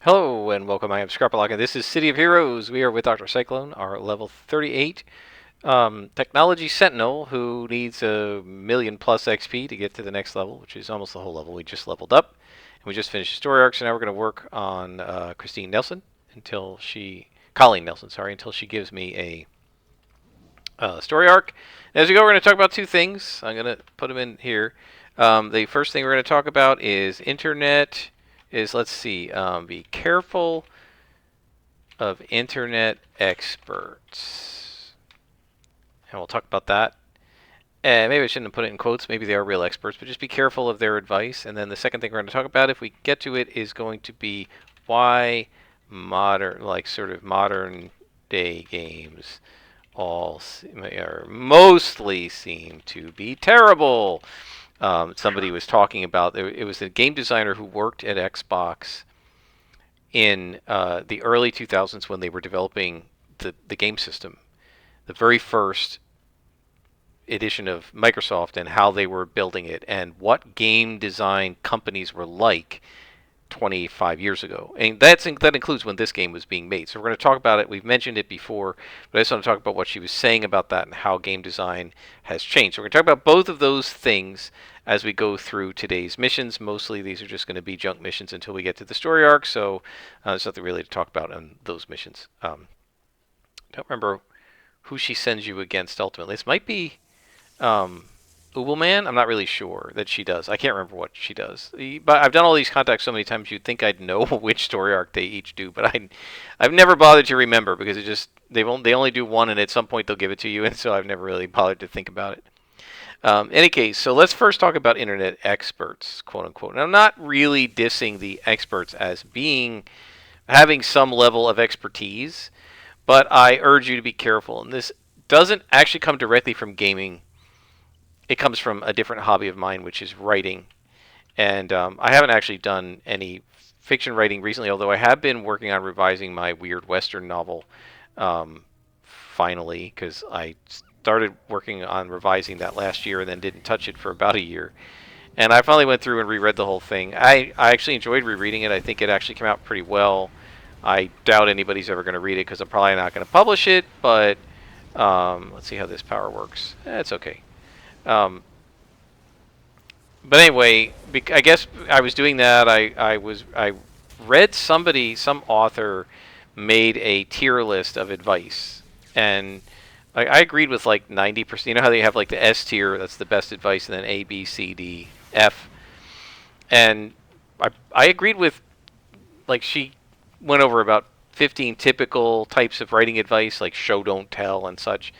Hello and welcome. I am Scrapalock, and this is City of Heroes. We are with Dr. Cyclone, our level 38 technology sentinel who needs a million plus XP to get to the next level, which is almost the whole level. We just leveled up, and we just finished the story arc, so now we're going to work on Christine Nelson Colleen Nelson, sorry, until she gives me a story arc. As we go, we're going to talk about two things. I'm going to put them in here. The first thing we're going to talk about is internet. Let's see, be careful of internet experts. And we'll talk about that. And maybe I shouldn't have put it in quotes. Maybe they are real experts, but just be careful of their advice. And then the second thing we're going to talk about, if we get to it, is going to be why sort of modern day games mostly seem to be terrible. Somebody was talking about it was a game designer who worked at Xbox in the early 2000s when they were developing the game system, the very first edition of Microsoft, and how they were building it and what game design companies were like 25 years ago. And that includes when this game was being made. So we're going to talk about it. We've mentioned it before, but I just want to talk about what she was saying about that and how game design has changed. So we're going to talk about both of those things as we go through today's missions. Mostly these are just going to be junk missions until we get to the story arc, so there's nothing really to talk about on those missions. Don't remember who she sends you against ultimately. This might be Uberman. I'm not really sure that she does. I can't remember what she does. But I've done all these contacts so many times you'd think I'd know which story arc they each do, but I've never bothered to remember because they only do one, and at some point they'll give it to you, and so I've never really bothered to think about it. Any case, so let's first talk about internet experts, quote unquote. And I'm not really dissing the experts as having some level of expertise, but I urge you to be careful. And this doesn't actually come directly from gaming. It comes from a different hobby of mine, which is writing. And I haven't actually done any fiction writing recently, although I have been working on revising my weird Western novel finally, because I started working on revising that last year and then didn't touch it for about a year. And I finally went through and reread the whole thing. I actually enjoyed rereading it. I think it actually came out pretty well. I doubt anybody's ever going to read it because I'm probably not going to publish it, but let's see how this power works. It's okay. Um, but anyway, I guess I was doing that. I read some author made a tier list of advice, and I agreed with like 90%. You know how they have like the S tier, that's the best advice, and then A, B, C, D, F. And I agreed with, like, she went over about 15 typical types of writing advice, like show, don't tell, and such.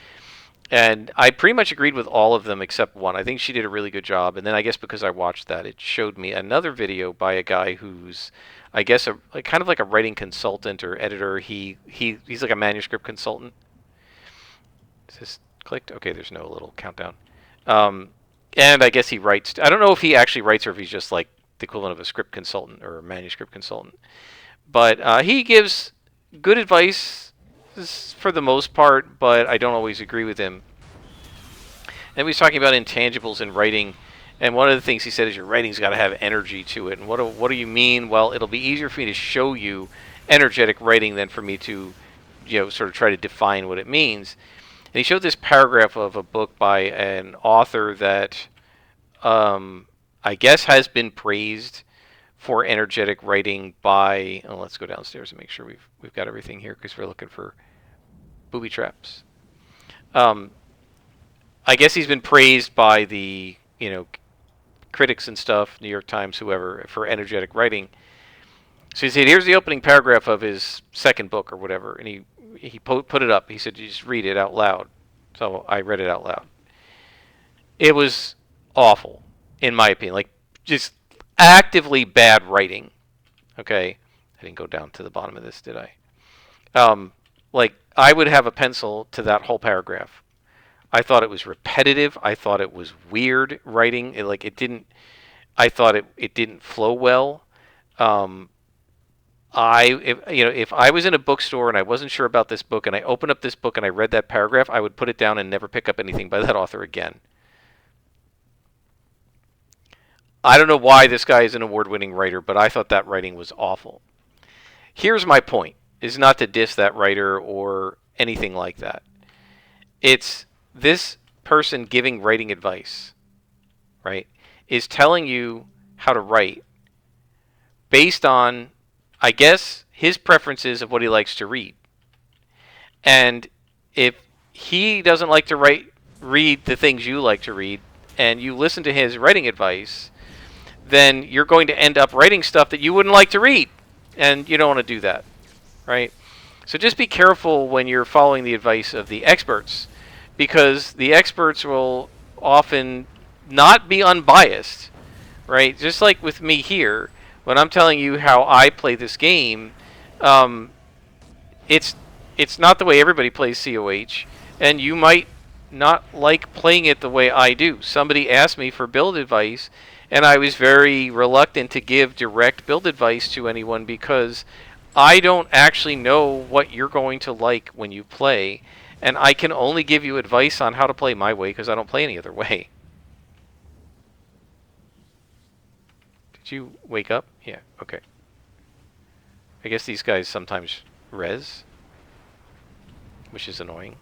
And I pretty much agreed with all of them except one. I think she did a really good job. And then I guess because I watched that, it showed me another video by a guy who's, I guess, kind of like a writing consultant or editor. He's like a manuscript consultant. Is this clicked? Okay, there's no little countdown. And I guess he writes. I don't know if he actually writes or if he's just like the equivalent of a script consultant or a manuscript consultant. But he gives good advice for the most part, but I don't always agree with him. And he was talking about intangibles in writing, and one of the things he said is your writing's got to have energy to it. And what do you mean? Well, it'll be easier for me to show you energetic writing than for me to, sort of try to define what it means. And he showed this paragraph of a book by an author that I guess has been praised for energetic writing by. Oh, let's go downstairs and make sure we've got everything here because we're looking for booby traps. I guess he's been praised by the critics and stuff, New York Times, whoever, for energetic writing. So he said, here's the opening paragraph of his second book or whatever, and he put it up. He said, you just read it out loud. So I read it out loud. It was awful, in my opinion. Like, just actively bad writing. Okay? I didn't go down to the bottom of this, did I? Like, I would have a pencil to that whole paragraph. I thought it was repetitive. I thought it was weird writing. I thought it didn't flow well. If I was in a bookstore and I wasn't sure about this book and I opened up this book and I read that paragraph, I would put it down and never pick up anything by that author again. I don't know why this guy is an award-winning writer, but I thought that writing was awful. Here's my point: is not to diss that writer or anything like that. It's this person giving writing advice, right, is telling you how to write based on, I guess, his preferences of what he likes to read. And if he doesn't like to read the things you like to read, and you listen to his writing advice, then you're going to end up writing stuff that you wouldn't like to read, and you don't want to do that, right? So just be careful when you're following the advice of the experts, because the experts will often not be unbiased, right? Just like with me here, when I'm telling you how I play this game, um, it's it's not the way everybody plays COH, and you might not like playing it the way I do. Somebody asked me for build advice, and I was very reluctant to give direct build advice to anyone because I don't actually know what you're going to like when you play, and I can only give you advice on how to play my way because I don't play any other way. Did you wake up? Yeah, okay. I guess these guys sometimes res, which is annoying.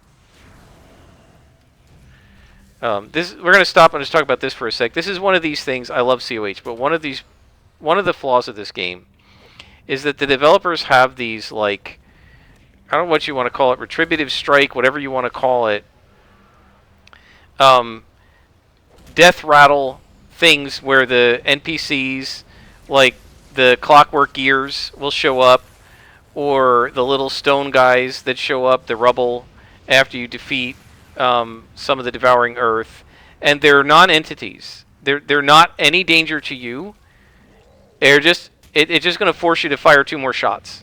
We're going to stop and just talk about this for a sec. This is one of these things. I love COH, but one of the flaws of this game is that the developers have these, like, I don't know what you want to call it, retributive strike, whatever you want to call it, death rattle things where the NPCs, like the clockwork gears, will show up, or the little stone guys that show up, the rubble, after you defeat some of the devouring earth, and they're non-entities. They're not any danger to you. They're just it's just going to force you to fire 2 more shots.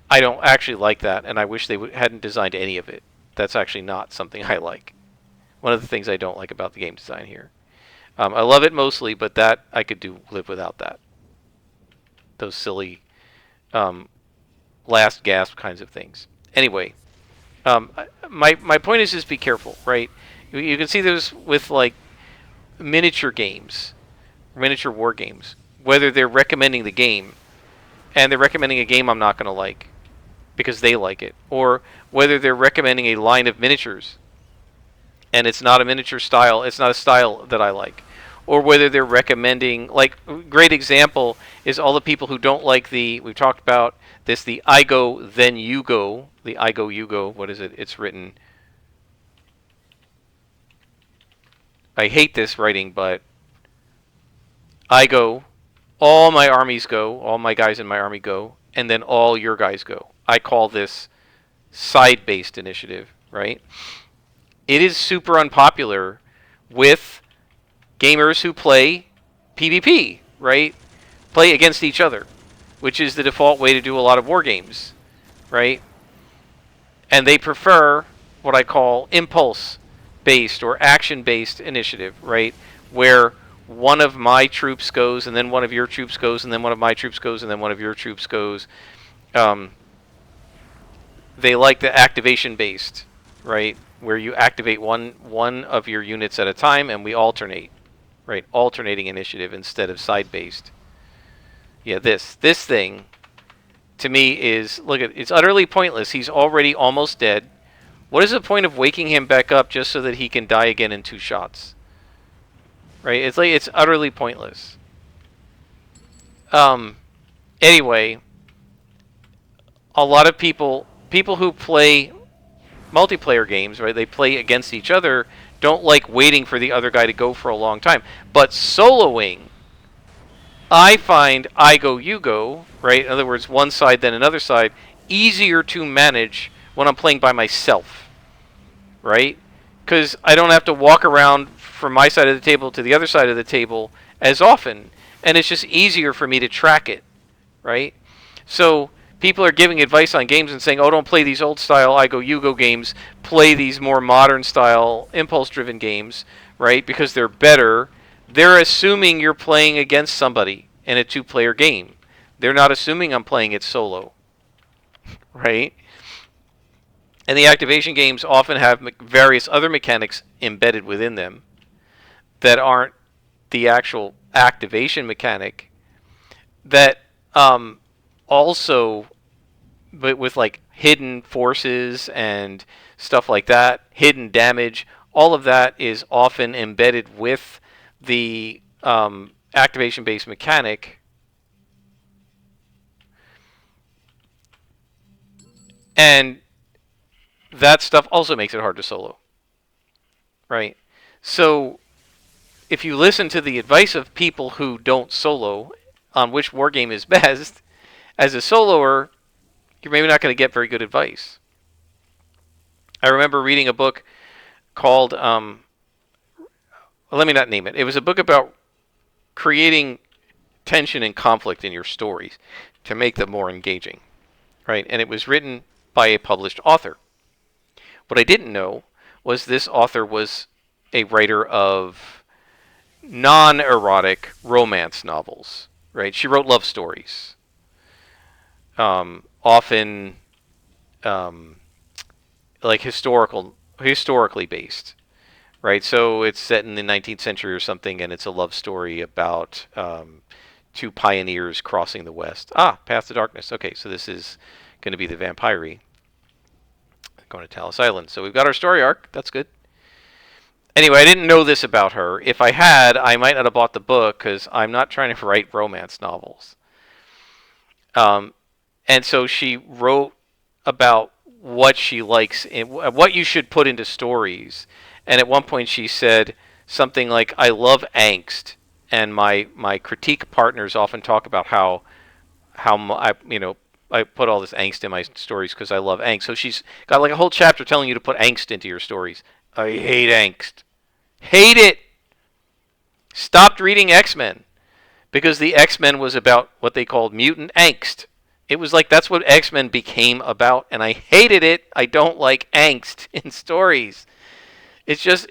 I don't actually like that, and I wish they hadn't designed any of it. That's actually not something I like. One of the things I don't like about the game design here. I love it mostly, but that I could live without that. Those silly last gasp kinds of things. Anyway, my point is just be careful, right? You can see those with, like, miniature games, miniature war games, whether they're recommending the game, and they're recommending a game I'm not going to like because they like it, or whether they're recommending a line of miniatures and it's not a miniature style, it's not a style that I like, or whether they're recommending, like, great example is all the people who don't like we've talked about this, the I go then you go, the I go you go, what is it? It's written, I hate this writing, but I go, all my armies go, all my guys in my army go, and then all your guys go. I call this side-based initiative, right? It is super unpopular with gamers who play PvP, right? Play against each other, which is the default way to do a lot of war games, right? And they prefer what I call impulse-based or action-based initiative, right? Where one of my troops goes, and then one of your troops goes, and then one of my troops goes, and then one of your troops goes. They like the activation-based, right? Where you activate one of your units at a time, and we alternate, right? Alternating initiative instead of side-based. Yeah, this thing, to me, is, look at, it's utterly pointless. He's already almost dead. What is the point of waking him back up just so that he can die again in 2 shots? Right? It's like, it's utterly pointless. Anyway, a lot of people who play multiplayer games, right? They play against each other, don't like waiting for the other guy to go for a long time. But soloing, I find I go, you go, right? In other words, one side then another side, easier to manage when I'm playing by myself, right? Because I don't have to walk around from my side of the table to the other side of the table as often, and it's just easier for me to track it, right? So people are giving advice on games and saying, oh, don't play these old style I go, you go games, play these more modern style impulse-driven games, right? Because they're better. They're assuming you're playing against somebody in a 2-player game. They're not assuming I'm playing it solo, right? And the activation games often have various other mechanics embedded within them that aren't the actual activation mechanic that also, but with like hidden forces and stuff like that, hidden damage, all of that is often embedded with the activation-based mechanic. And that stuff also makes it hard to solo, right? So if you listen to the advice of people who don't solo on which wargame is best, as a soloer, you're maybe not going to get very good advice. I remember reading a book called, well, let me not name it. It was a book about creating tension and conflict in your stories to make them more engaging, right? And it was written by a published author. What I didn't know was this author was a writer of non-erotic romance novels, right? She wrote love stories, often like historically based, right? So it's set in the 19th century or something, and it's a love story about two pioneers crossing the West. Path to Darkness. Okay, so this is going to be the Vampire. Going to Talos Island. So we've got our story arc. That's good. Anyway, I didn't know this about her. If I had, I might not have bought the book because I'm not trying to write romance novels. And so she wrote about what she likes and what you should put into stories. And at one point she said something like, "I love angst, and my critique partners often talk about how I put all this angst in my stories because I love angst." So she's got like a whole chapter telling you to put angst into your stories. I hate angst. Hate it. Stopped reading X-Men because the X-Men was about what they called mutant angst. It was like that's what X-Men became about, and I hated it. I don't like angst in stories. Because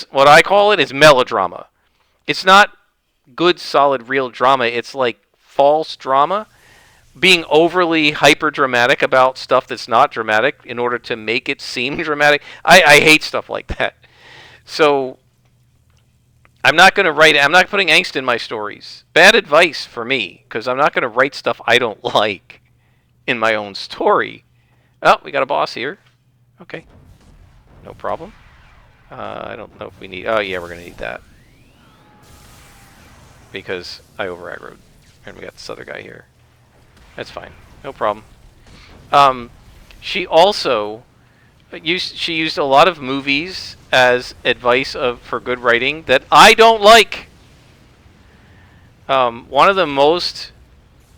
what I call it is melodrama. It's not good, solid, real drama. It's like false drama, being overly hyper dramatic about stuff that's not dramatic in order to make it seem dramatic. I hate stuff like that. So I'm not putting angst in my stories. Bad advice for me, because I'm not going to write stuff I don't like in my own story. Oh, we got a boss here. Okay. No problem. I don't know if we need... Oh, yeah, we're going to need that. Because I over-aggroed. And we got this other guy here. That's fine. No problem. She also... She used a lot of movies as advice for good writing that I don't like. One of the most,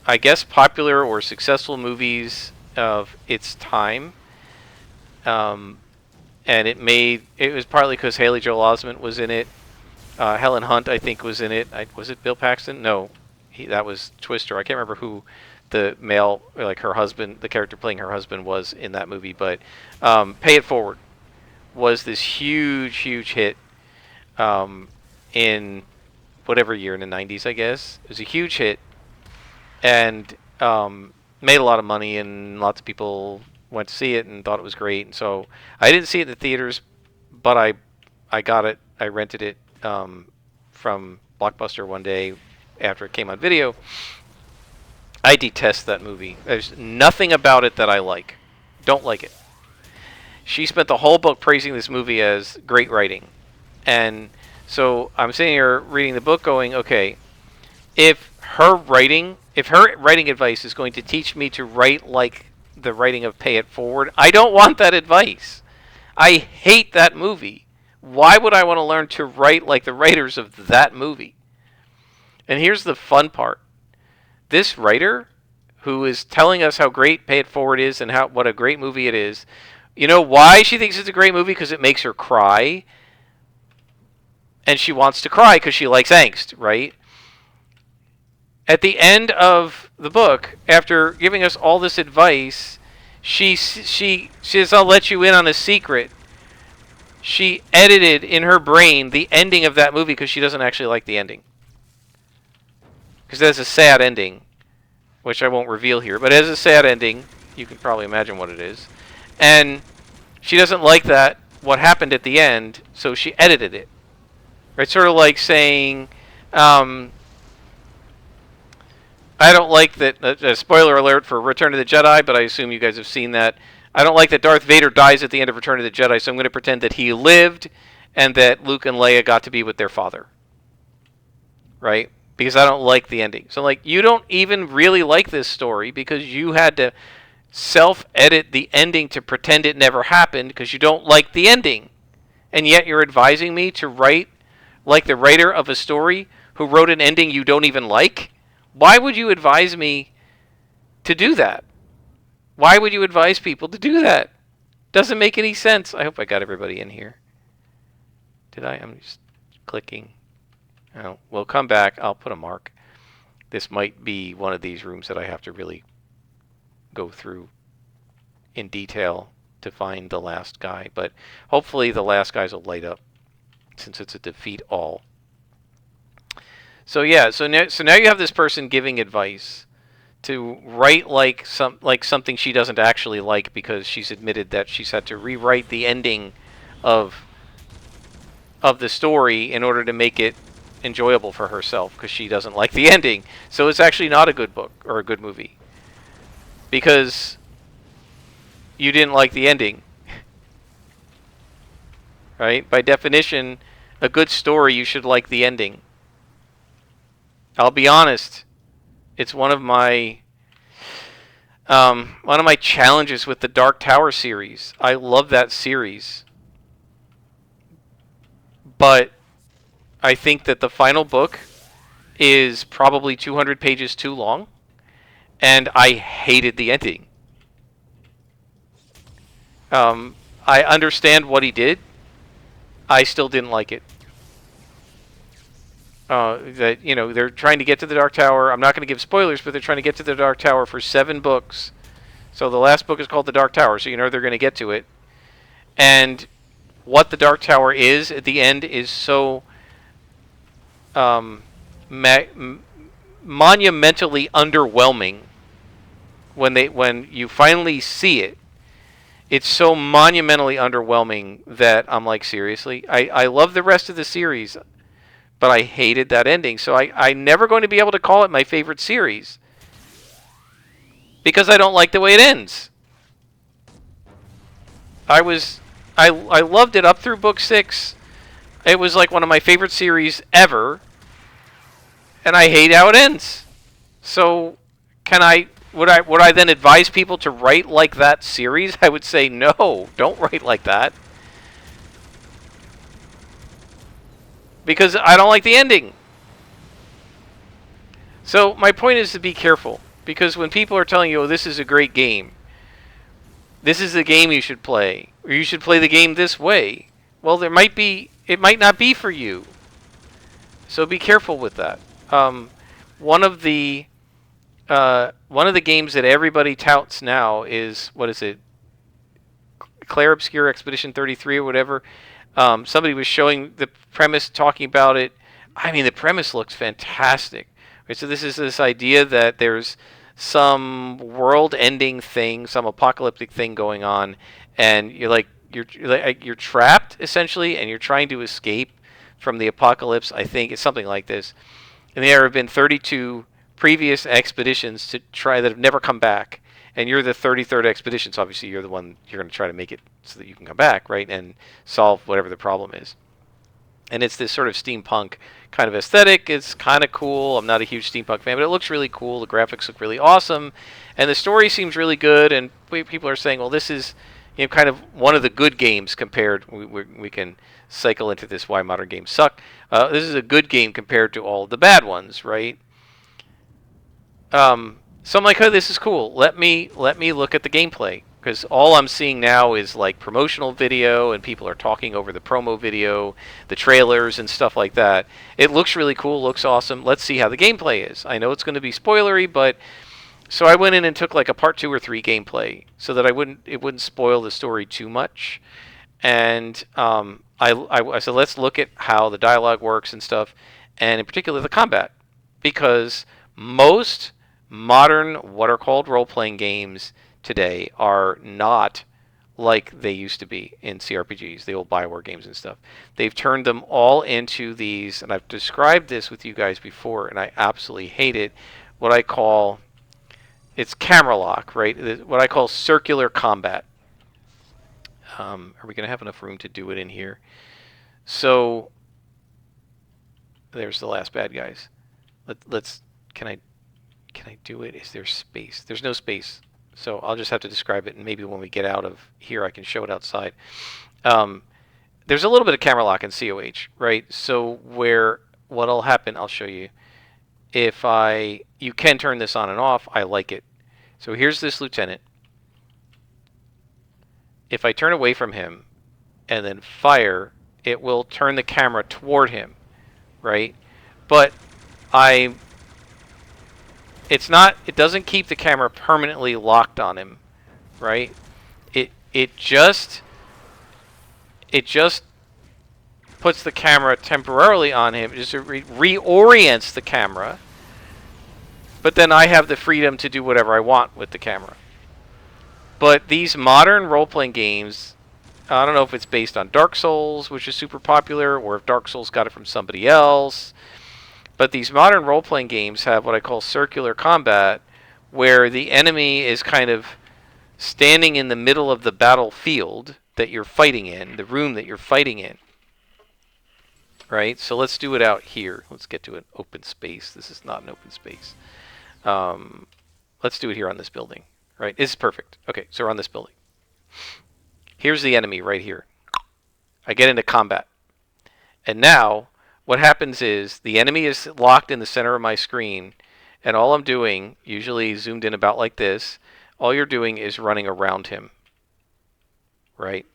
I guess, popular or successful movies of its time, and it was partly because Haley Joel Osment was in it. Helen Hunt, I think, was in it. Was it Bill Paxton? No, that was Twister. I can't remember who the male, like her husband, the character playing her husband was in that movie, but Pay It Forward was this huge hit in whatever year, in the 90s, I guess. It was a huge hit and made a lot of money, and lots of people went to see it and thought it was great. And so I didn't see it in the theaters, but I got it. I rented it from Blockbuster one day after it came on video. I detest that movie. There's nothing about it that I like. Don't like it. She spent the whole book praising this movie as great writing. And so I'm sitting here reading the book going, okay, if her writing advice is going to teach me to write like the writing of Pay It Forward, I don't want that advice. I hate that movie. Why would I want to learn to write like the writers of that movie? And here's the fun part. This writer, who is telling us how great Pay It Forward is and what a great movie it is, you know why she thinks it's a great movie? Because it makes her cry. And she wants to cry because she likes angst, right? At the end of the book, after giving us all this advice, she says, "I'll let you in on a secret." She edited in her brain the ending of that movie because she doesn't actually like the ending. Because there's a sad ending, which I won't reveal here, but it has a sad ending. You can probably imagine what it is. And she doesn't like what happened at the end, so she edited it. Right? Sort of like saying, I don't like that. Spoiler alert for Return of the Jedi, but I assume you guys have seen that. I don't like that Darth Vader dies at the end of Return of the Jedi, so I'm going to pretend that he lived and that Luke and Leia got to be with their father. Right? Because I don't like the ending. So, like, you don't even really like this story because you had to self-edit the ending to pretend it never happened because you don't like the ending. And yet you're advising me to write like the writer of a story who wrote an ending you don't even like? Why would you advise me to do that? Why would you advise people to do that? Doesn't make any sense. I hope I got everybody in here. Did I? I'm just clicking. Oh, we'll come back. I'll put a mark. This might be one of these rooms that I have to really go through in detail to find the last guy. But hopefully the last guys will light up since it's a defeat all. So yeah, so now you have this person giving advice to write like something she doesn't actually like because she's admitted that she's had to rewrite the ending of the story in order to make it enjoyable for herself because she doesn't like the ending. So it's actually not a good book or a good movie because you didn't like the ending. Right? By definition, a good story you should like the ending. I'll be honest, it's one of my challenges with the Dark Tower series. I love that series, but I think that the final book is probably 200 pages too long, and I hated the ending. I understand what he did. I still didn't like it. That they're trying to get to the Dark Tower. I'm not going to give spoilers, but they're trying to get to the Dark Tower for 7 books. So the last book is called the Dark Tower, so they're going to get to it. And what the Dark Tower is at the end is so monumentally underwhelming. When you finally see it, it's so monumentally underwhelming that I'm like, seriously? I love the rest of the series, but I hated that ending. So I'm never going to be able to call it my favorite series because I don't like the way it ends. I loved it up through book 6. It was like one of my favorite series ever, and I hate how it ends. So would I then advise people to write like that series? I would say no, don't write like that. Because I don't like the ending. So my point is to be careful. Because when people are telling you, oh, this is a great game, this is the game you should play, or you should play the game this way, well, it might not be for you. So be careful with that. One of the games that everybody touts now is, what is it? Clair Obscure Expedition 33 or whatever. Somebody was showing the premise, talking about it. I mean, the premise looks fantastic. Right, so this is this idea that there's some world-ending thing, some apocalyptic thing going on, and you're trapped essentially, and you're trying to escape from the apocalypse. I think it's something like this. And there have been 32 previous expeditions to try that have never come back. And you're the 33rd expedition, so obviously you're the one you're going to try to make it so that you can come back, right, and solve whatever the problem is. And it's this sort of steampunk kind of aesthetic. It's kind of cool. I'm not a huge steampunk fan, but it looks really cool. The graphics look really awesome, and the story seems really good. And people are saying, well, this is kind of one of the good games compared. We can cycle into this why modern games suck. This is a good game compared to all the bad ones, right? So I'm like, oh, this is cool. Let me look at the gameplay, because all I'm seeing now is like promotional video, and people are talking over the promo video, the trailers and stuff like that. It looks really cool, looks awesome. Let's see how the gameplay is. I know it's going to be spoilery, but so I went in and took like a part 2 or 3 gameplay so that it wouldn't spoil the story too much. And I said, let's look at how the dialogue works and stuff, and in particular the combat, because most modern what are called role-playing games today are not like they used to be in CRPGs, the old BioWare games and stuff. They've turned them all into these, and I've described this with you guys before, and I absolutely hate it, what I call, it's camera lock, right? What I call circular combat. Are we going to have enough room to do it in here? So there's the last bad guys. Let's. Can I do it? Is there space? There's no space. So I'll just have to describe it, and maybe when we get out of here, I can show it outside. There's a little bit of camera lock in COH, right? So what'll happen, I'll show you. You can turn this on and off. I like it. So here's this lieutenant. If I turn away from him and then fire, it will turn the camera toward him, right? But it doesn't keep the camera permanently locked on him, right? It just puts the camera temporarily on him, just reorients the camera, but then I have the freedom to do whatever I want with the camera. But these modern role-playing games, I don't know if it's based on Dark Souls, which is super popular, or if Dark Souls got it from somebody else, but these modern role-playing games have what I call circular combat, where the enemy is kind of standing in the middle of the battlefield that you're fighting in, the room that you're fighting in. Right? So let's do it out here. Let's get to an open space. This is not an open space. Let's do it here on this building. Right? This is perfect. Okay, so we're on this building. Here's the enemy right here. I get into combat. And now, what happens is, the enemy is locked in the center of my screen, and all I'm doing, usually zoomed in about like this, all you're doing is running around him. Right?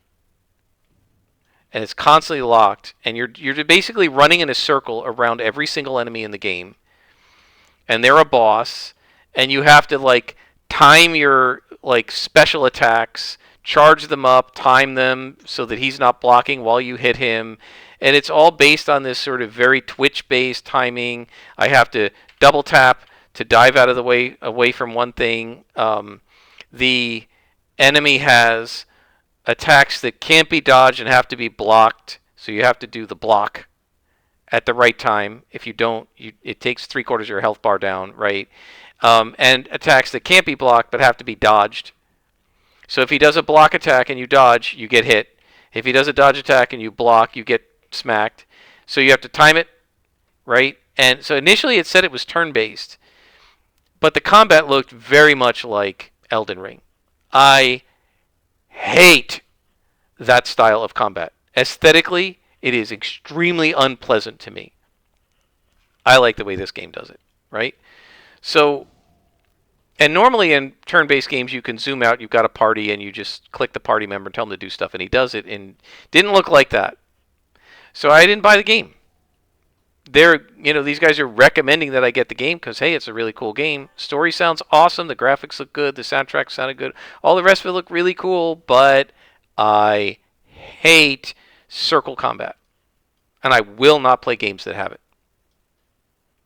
And it's constantly locked, and you're basically running in a circle around every single enemy in the game, and they're a boss, and you have to like time your like special attacks, charge them up, time them so that he's not blocking while you hit him, and it's all based on this sort of very Twitch-based timing. I have to double tap to dive out of the way away from one thing. The enemy has attacks that can't be dodged and have to be blocked, so you have to do the block at the right time. If you don't, it takes 3/4 of your health bar down, right? And attacks that can't be blocked but have to be dodged. So if he does a block attack and you dodge, you get hit. If he does a dodge attack and you block, you get smacked. So you have to time it, right? And so initially it said it was turn-based, but the combat looked very much like Elden Ring. I hate that style of combat. Aesthetically, it is extremely unpleasant to me. I like the way this game does it, right? So, and normally in turn-based games, you can zoom out, you've got a party, and you just click the party member and tell him to do stuff, and he does it, and didn't look like that. So I didn't buy the game. These guys are recommending that I get the game because, hey, it's a really cool game. Story sounds awesome. The graphics look good. The soundtrack sounded good. All the rest of it looked really cool, but I hate circle combat. And I will not play games that have it.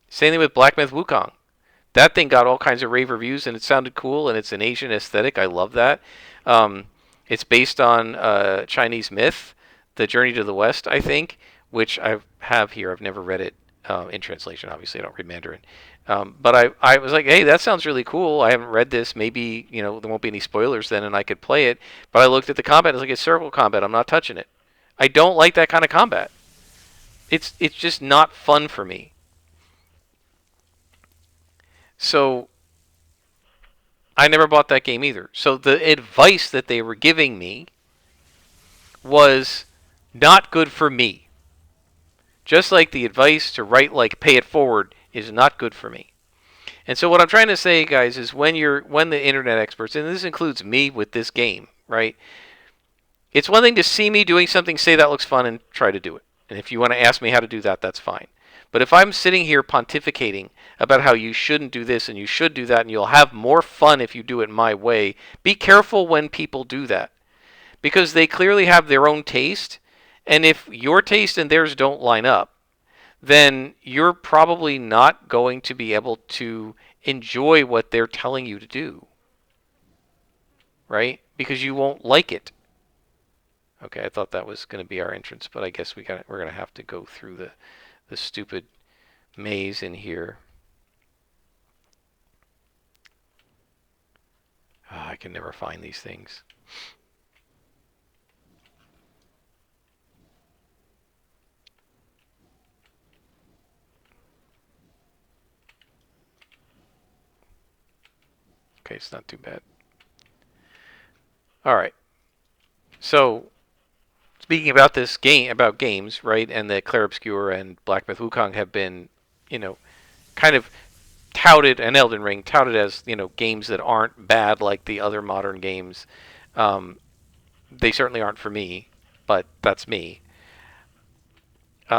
Same thing with Black Myth Wukong. That thing got all kinds of rave reviews, and it sounded cool, and it's an Asian aesthetic. I love that. It's based on Chinese myth, The Journey to the West, I think, which I have here. I've never read it in translation. Obviously, I don't read Mandarin. But I was like, hey, that sounds really cool. I haven't read this. Maybe, there won't be any spoilers then, and I could play it. But I looked at the combat. It's like, it's circle combat. I'm not touching it. I don't like that kind of combat. It's just not fun for me. So I never bought that game either. So the advice that they were giving me was not good for me. Just like the advice to write like pay it forward is not good for me. And so what I'm trying to say, guys, is when the internet experts, and this includes me with this game, right? It's one thing to see me doing something, say that looks fun, and try to do it. And if you want to ask me how to do that, that's fine. But if I'm sitting here pontificating about how you shouldn't do this and you should do that and you'll have more fun if you do it my way, be careful when people do that. Because they clearly have their own taste, and if your taste and theirs don't line up, then you're probably not going to be able to enjoy what they're telling you to do. Right? Because you won't like it. Okay, I thought that was going to be our entrance, but I guess we're going to have to go through the stupid maze in here. can never find these things. Okay, it's not too bad. All right. So, speaking about this game, about games, right, and that Clair Obscur and Black Myth Wukong have been, you know, kind of touted, and Elden Ring touted as, games that aren't bad like the other modern games. Um, they certainly aren't for me, but that's me.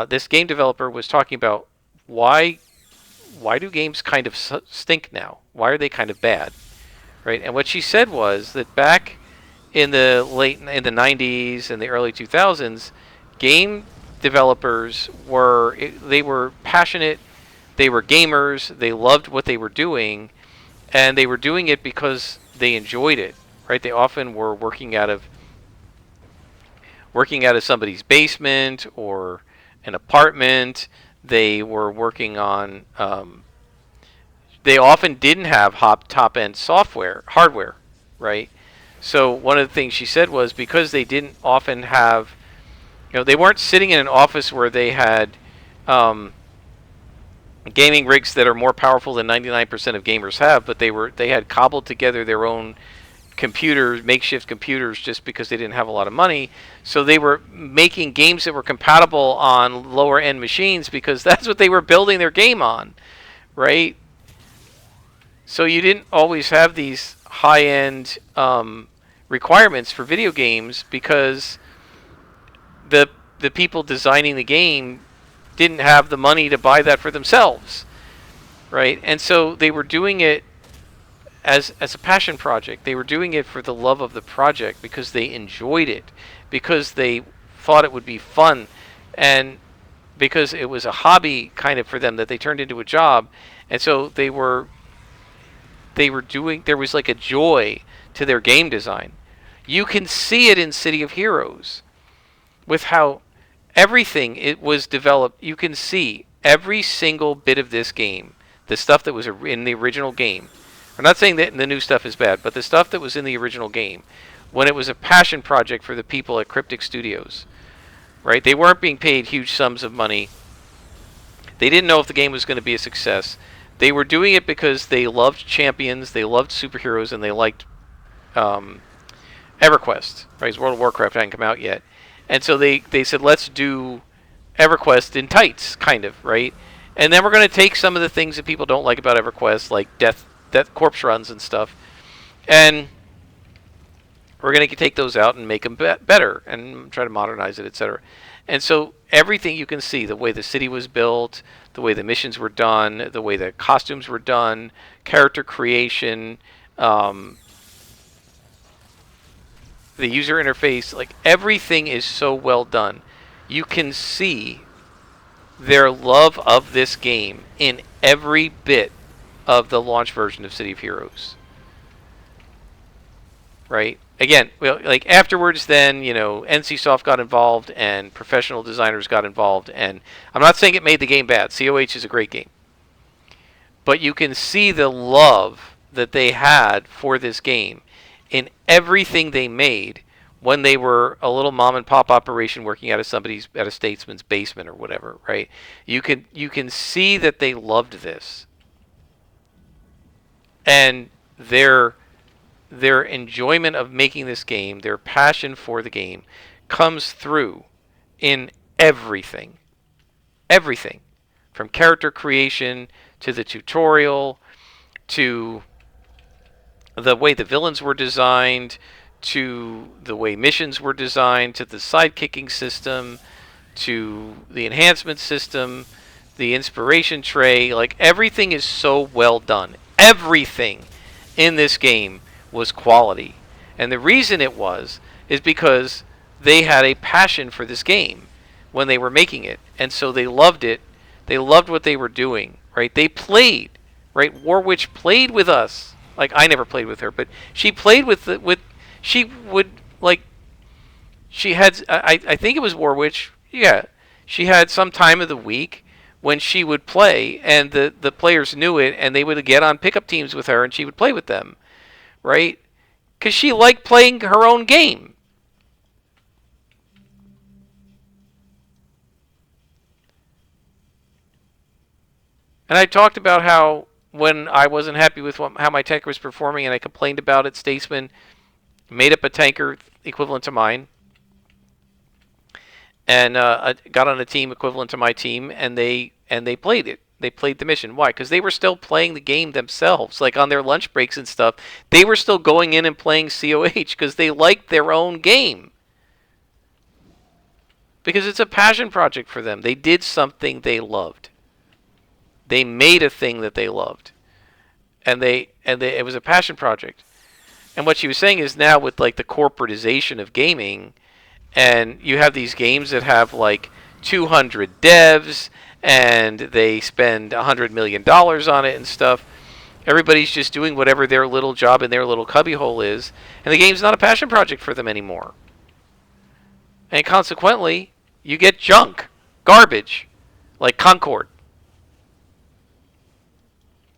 This game developer was talking about why do games kind of stink now? Why are they kind of bad, right? And what she said was that back in the 90s and the early 2000s, game developers were passionate, they were gamers, they loved what they were doing, and they were doing it because they enjoyed it, right? They often were working out of somebody's basement or an apartment. They were working on. They often didn't have top end hardware, right? So one of the things she said was because they didn't often have, they weren't sitting in an office where they had um, gaming rigs that are more powerful than 99% of gamers have, but they had cobbled together their own computers, makeshift computers, just because they didn't have a lot of money. So they were making games that were compatible on lower end machines because that's what they were building their game on, right? So you didn't always have these high end requirements for video games because the people designing the game didn't have the money to buy that for themselves, right? And so they were doing it as a passion project. They were doing it for the love of the project because they enjoyed it, because they thought it would be fun, and because it was a hobby kind of for them that they turned into a job. And so they were doing, there was like a joy to their game design. You can see it in City of Heroes with how everything it was developed. You can see every single bit of this game, the stuff that was in the original game. I'm not saying that the new stuff is bad, but the stuff that was in the original game, when it was a passion project for the people at Cryptic Studios, right? They weren't being paid huge sums of money. They didn't know if the game was going to be a success. They were doing it because they loved champions, they loved superheroes, and they liked EverQuest, right? Because World of Warcraft hadn't come out yet. And so they said, let's do EverQuest in tights, kind of, right? And then we're going to take some of the things that people don't like about EverQuest, like death corpse runs and stuff, and we're going to take those out and make them better and try to modernize it, etc. And so everything you can see, the way the city was built, the way the missions were done, the way the costumes were done, character creation, the user interface, like everything is so well done. You can see their love of this game in every bit of the launch version of City of Heroes. Right? Again, well, like afterwards, then NCSoft got involved and professional designers got involved, and I'm not saying it made the game bad. COH is a great game, but you can see the love that they had for this game in everything they made when they were a little mom and pop operation working at a statesman's basement or whatever. Right? You can see that they loved this, and their enjoyment of making this game, their passion for the game, comes through in everything. Everything. From character creation to the tutorial to the way the villains were designed to the way missions were designed to the sidekicking system to the enhancement system, the inspiration tray. Like everything is so well done. Everything in this game was quality. And the reason it was is because they had a passion for this game when they were making it. And so they loved it. They loved what they were doing, right? They played, right? Warwitch played with us. Like I never played with her, but she played she would like she had I think it was Warwitch. Yeah. She had some time of the week when she would play and the players knew it and they would get on pickup teams with her and she would play with them. Right? because she liked playing her own game. And I talked about how when I wasn't happy with how my tanker was performing and I complained about it, Statesman made up a tanker equivalent to mine and got on a team equivalent to my team, and they played it. They played the mission. Why? Because they were still playing the game themselves. Like on their lunch breaks and stuff, they were still going in and playing COH because they liked their own game. Because it's a passion project for them. They did something they loved. They made a thing that they loved, and it was a passion project. And what she was saying is now with like the corporatization of gaming, and you have these games that have like 200 devs, and they spend $100 million on it and stuff. Everybody's just doing whatever their little job in their little cubbyhole is, and the game's not a passion project for them anymore. And consequently, you get junk, garbage, like Concord.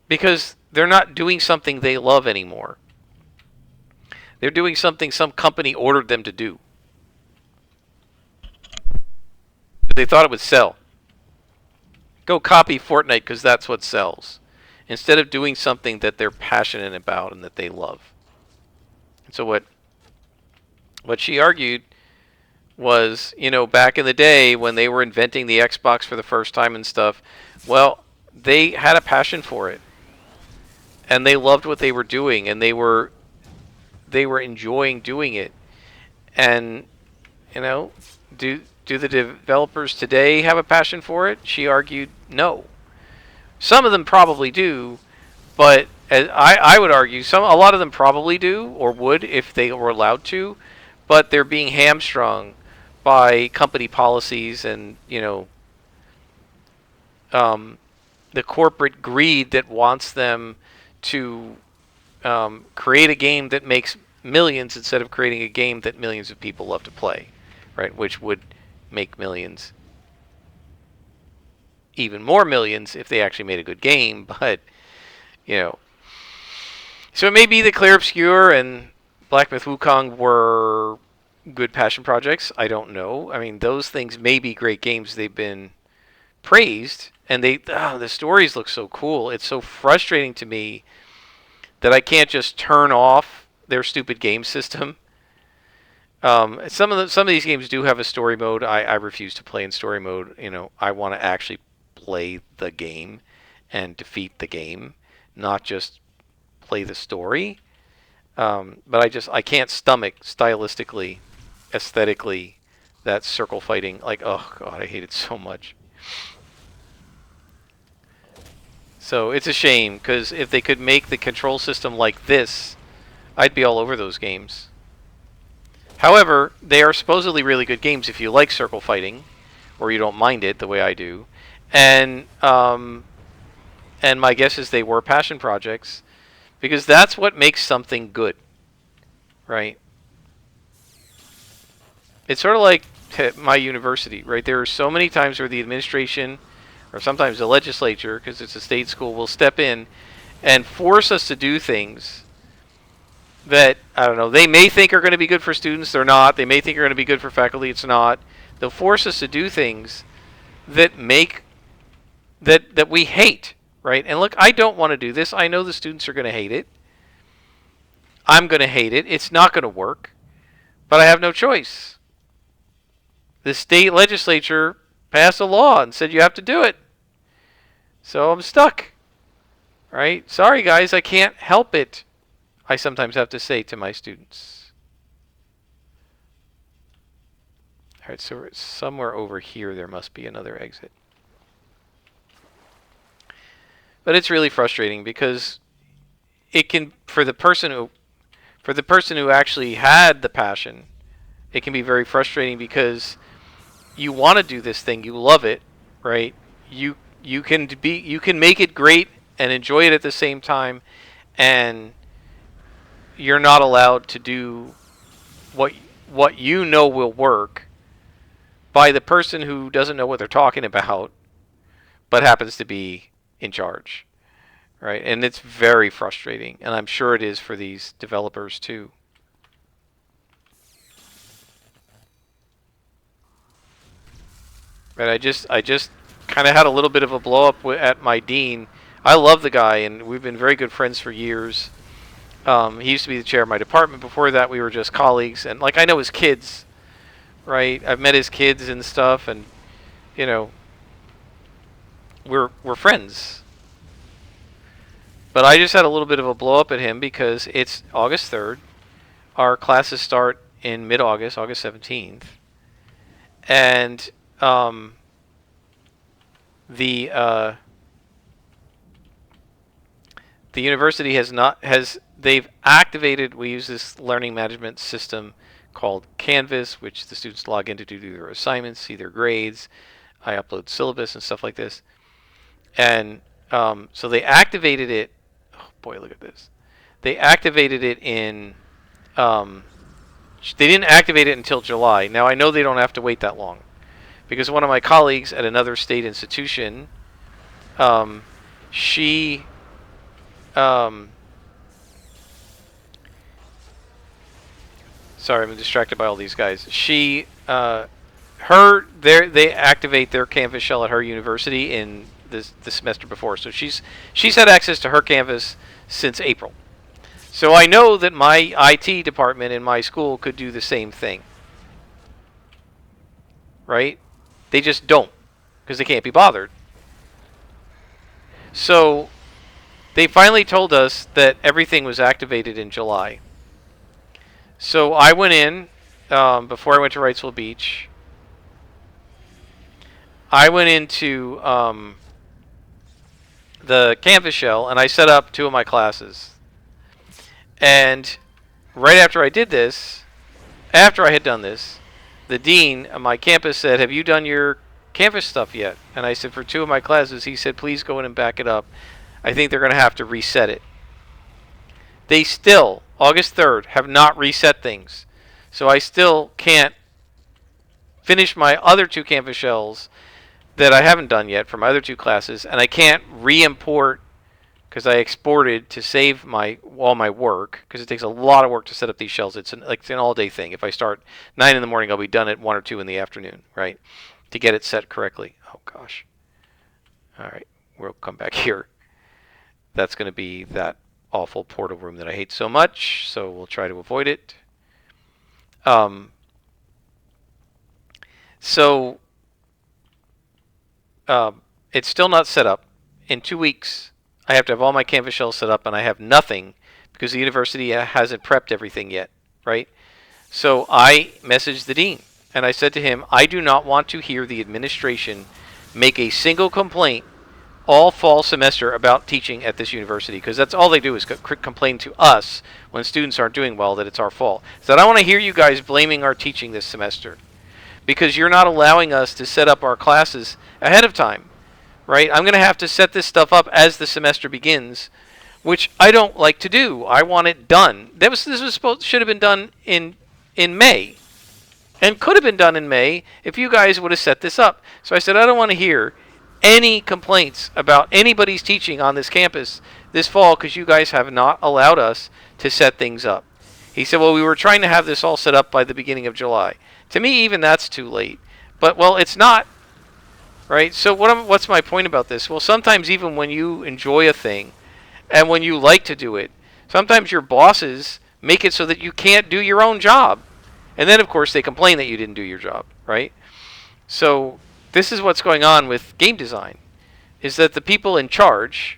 Because they're not doing something they love anymore. They're doing something some company ordered them to do. They thought it would sell. Go copy Fortnite because that's what sells. Instead of doing something that they're passionate about and that they love. And so what she argued was, back in the day when they were inventing the Xbox for the first time and stuff, well, they had a passion for it. And they loved what they were doing, and they were enjoying doing it. And do the developers today have a passion for it? She argued no. Some of them probably do, but I would argue a lot of them probably do or would if they were allowed to, but they're being hamstrung by company policies and the corporate greed that wants them to create a game that makes millions instead of creating a game that millions of people love to play, right? Which would make millions, even more millions if they actually made a good game. But so it may be that Clear Obscure and Black Myth Wukong were good passion projects. I don't know. I mean, those things may be great games. They've been praised, and the stories look so cool. It's so frustrating to me that I can't just turn off their stupid game system. Some of these games do have a story mode. I refuse to play in story mode. I want to actually play the game and defeat the game, not just play the story. But I can't stomach stylistically, aesthetically, that circle fighting. Like, oh god, I hate it so much. So it's a shame, because if they could make the control system like this, I'd be all over those games. However, they are supposedly really good games if you like circle fighting, or you don't mind it the way I do. And my guess is they were passion projects, because that's what makes something good, right? It's sort of like my university, right? There are so many times where the administration, or sometimes the legislature, because it's a state school, will step in and force us to do things that, I don't know, they may think are going to be good for students, they're not. They may think are going to be good for faculty, it's not. They'll force us to do things that that we hate, right? And look, I don't want to do this. I know the students are going to hate it. I'm going to hate it. It's not going to work. But I have no choice. The state legislature passed a law and said you have to do it. So I'm stuck. Right? Sorry, guys, I can't help it. I sometimes have to say to my students. All right, so somewhere over here there must be another exit. But it's really frustrating because it can, for the person who actually had the passion, it can be very frustrating because you want to do this thing, you love it, right? You can make it great and enjoy it at the same time, and you're not allowed to do what you know will work by the person who doesn't know what they're talking about, but happens to be in charge, right? And it's very frustrating, and I'm sure it is for these developers too. Right? I just kind of had a little bit of a blow up at my dean. I love the guy, and we've been very good friends for years. He used to be the chair of my department. Before that, we were just colleagues, and like I know his kids, right? I've met his kids and stuff, and you know, we're friends. But I just had a little bit of a blow up at him because it's August 3rd. Our classes start in mid-August, August 17th, and the the university has they've activated. We use this learning management system called Canvas, which the students log in to do their assignments, see their grades. I upload syllabus and stuff like this, and so they activated it. Oh boy, look at this! They activated it in. They didn't activate it until July. Now I know they don't have to wait that long, because one of my colleagues at another state institution, she sorry, I'm distracted by all these guys. She they activate their Canvas shell at her university in the semester before, so she's had access to her Canvas since April. So I know that my IT department in my school could do the same thing, right? They just don't, because they can't be bothered. So they finally told us that everything was activated in July. So I went in, before I went to Wrightsville Beach. I went into the Canvas shell, and I set up 2 of my classes. And right after I did this, after I had done this, the dean of my campus said, "Have you done your Canvas stuff yet?" And I said, "For 2 of my classes." He said, "Please go in and back it up. I think they're going to have to reset it." They still, August 3rd, have not reset things. So I still can't finish my other 2 Canvas shells that I haven't done yet for my other 2 classes, and I can't re-import, because I exported to save all my work, because it takes a lot of work to set up these shells. It's an all-day thing. If I start 9 in the morning, I'll be done at 1 or 2 in the afternoon, right, to get it set correctly. Oh, gosh. All right, we'll come back here. That's going to be that awful portal room that I hate so much, so we'll try to avoid it. It's still not set up. In 2 weeks, I have to have all my Canvas shells set up, and I have nothing because the university hasn't prepped everything yet, right? So I messaged the dean, and I said to him, I do not want to hear the administration make a single complaint all fall semester about teaching at this university, because that's all they do is complain to us when students aren't doing well that it's our fault. So I don't want to hear you guys blaming our teaching this semester, because you're not allowing us to set up our classes ahead of time. Right? I'm going to have to set this stuff up as the semester begins, which I don't like to do. I want it done. Should have been done in May, and could have been done in May if you guys would have set this up. So I said, I don't want to hear any complaints about anybody's teaching on this campus this fall, because you guys have not allowed us to set things up. He said, well, we were trying to have this all set up by the beginning of July. To me, even that's too late. But, well, it's not. Right? So what's my point about this? Well, sometimes even when you enjoy a thing and when you like to do it, sometimes your bosses make it so that you can't do your own job. And then, of course, they complain that you didn't do your job, right? So this is what's going on with game design, is that the people in charge,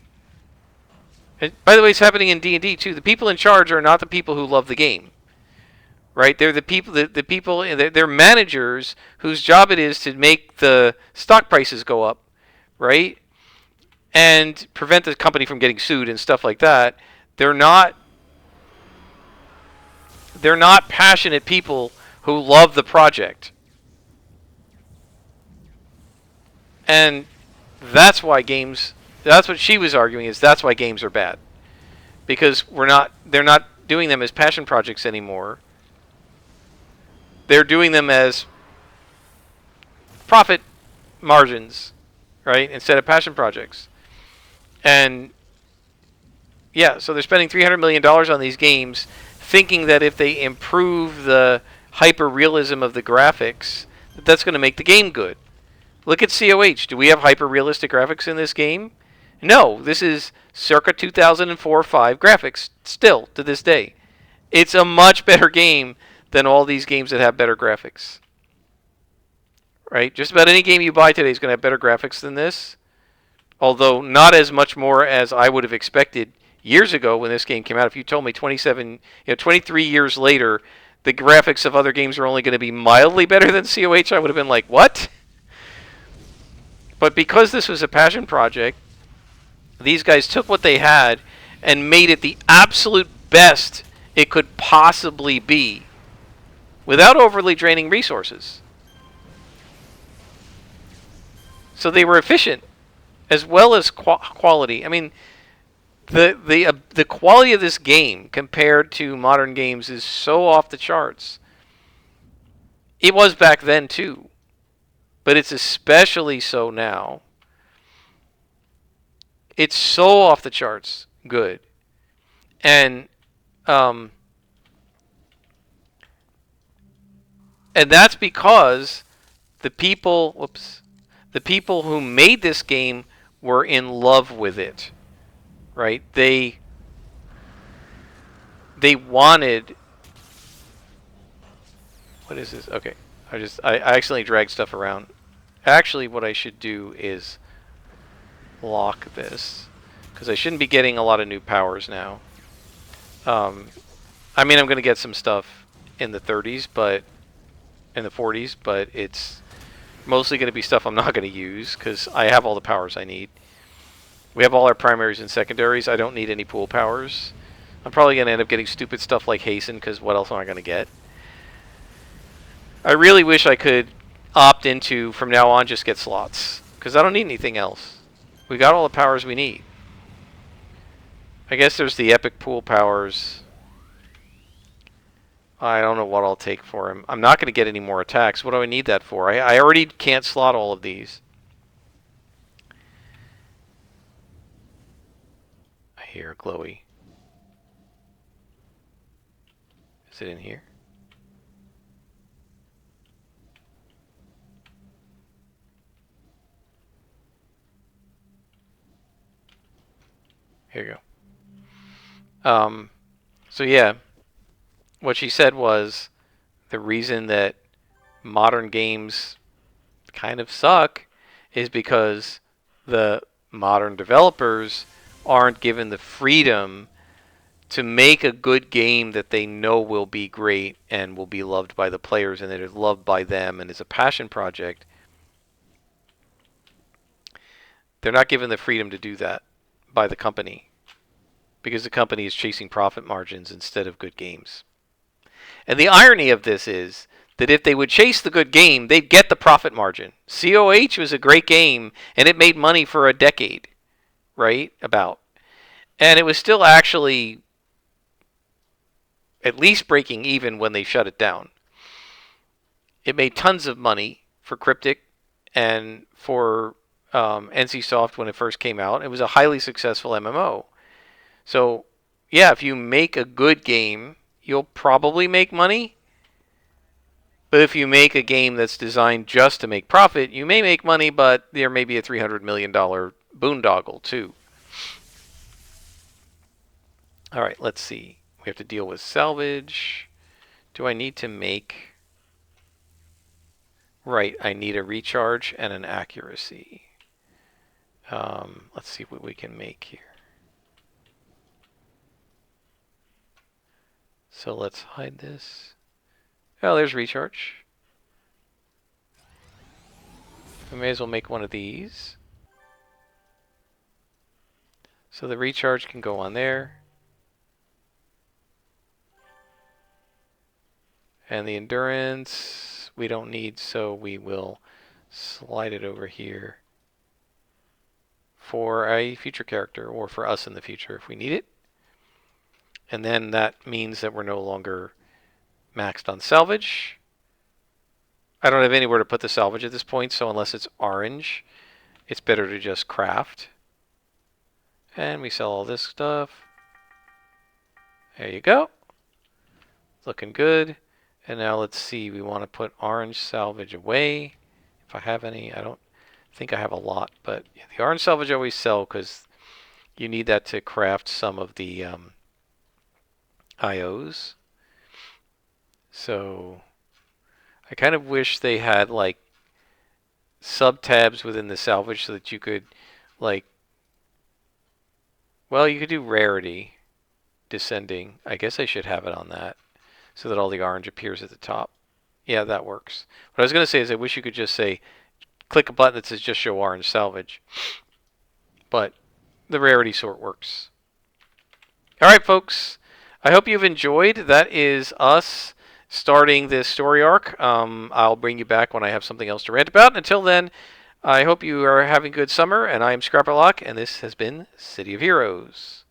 and by the way, it's happening in D&D too, the people in charge are not the people who love the game. Right, they're the people. They're managers whose job it is to make the stock prices go up, right, and prevent the company from getting sued and stuff like that. They're not passionate people who love the project, and that's why games. That's what she was arguing, is that's why games are bad, because they're not doing them as passion projects anymore. They're doing them as profit margins, right, instead of passion projects. And yeah, so they're spending $300 million on these games, thinking that if they improve the hyper realism of the graphics, that's going to make the game good. Look at COH. Do we have hyper-realistic graphics in this game? No, this is circa 2004-5 graphics, still, to this day. It's a much better game than all these games that have better graphics. Right? Just about any game you buy today is going to have better graphics than this. Although not as much more as I would have expected years ago when this game came out. If you told me 23 years later, the graphics of other games are only going to be mildly better than COH, I would have been like, what? But because this was a passion project, these guys took what they had and made it the absolute best it could possibly be without overly draining resources. So they were efficient as well as quality. I mean, the quality of this game compared to modern games is so off the charts. It was back then too, but it's especially so now. It's so off the charts good. And that's because the people who made this game were in love with it. Right? They wanted. What is this? Okay. I accidentally dragged stuff around. Actually, what I should do is lock this, because I shouldn't be getting a lot of new powers now. I mean, I'm going to get some stuff in the 30s, but in the 40s, but it's mostly going to be stuff I'm not going to use because I have all the powers I need. We have all our primaries and secondaries. I don't need any pool powers. I'm probably going to end up getting stupid stuff like hasten, because what else am I going to get? I really wish I could opt into, from now on, just get slots, because I don't need anything else. We got all the powers we need. I guess there's the epic pool powers. I don't know what I'll take for him. I'm not going to get any more attacks. What do I need that for? I already can't slot all of these. I hear a glowy. Is it in here? Here you go. So yeah, what she said was the reason that modern games kind of suck is because the modern developers aren't given the freedom to make a good game that they know will be great and will be loved by the players and that is loved by them and is a passion project. They're not given the freedom to do that by the company, because the company is chasing profit margins instead of good games. And the irony of this is that if they would chase the good game, they'd get the profit margin. COH was a great game, and it made money for a decade, right? And it was still actually at least breaking even when they shut it down. It made tons of money for Cryptic and for NCSoft when it first came out. It was a highly successful MMO. So, yeah, if you make a good game, you'll probably make money. But if you make a game that's designed just to make profit, you may make money, but there may be a $300 million boondoggle, too. All right, let's see. We have to deal with salvage. Do I need to make... Right, I need a recharge and an accuracy. Let's see what we can make here. So let's hide this. Oh, there's recharge. We may as well make one of these. So the recharge can go on there. And the endurance we don't need, so we will slide it over here for a future character, or for us in the future if we need it. And then that means that we're no longer maxed on salvage. I don't have anywhere to put the salvage at this point, so unless it's orange, it's better to just craft. And we sell all this stuff. There you go. Looking good. And now let's see, we want to put orange salvage away. If I have any, I don't. I think I have a lot, but yeah, the orange salvage I always sell because you need that to craft some of the IOs. So I kind of wish they had like sub tabs within the salvage so that you could like, well, you could do rarity descending. I guess I should have it on that so that all the orange appears at the top. Yeah, that works. What I was going to say is I wish you could just say, click a button that says just show orange salvage. But the rarity sort works. All right, folks. I hope you've enjoyed. That is us starting this story arc. I'll bring you back when I have something else to rant about. Until then, I hope you are having a good summer, and I am Scrapperlock, and this has been City of Heroes.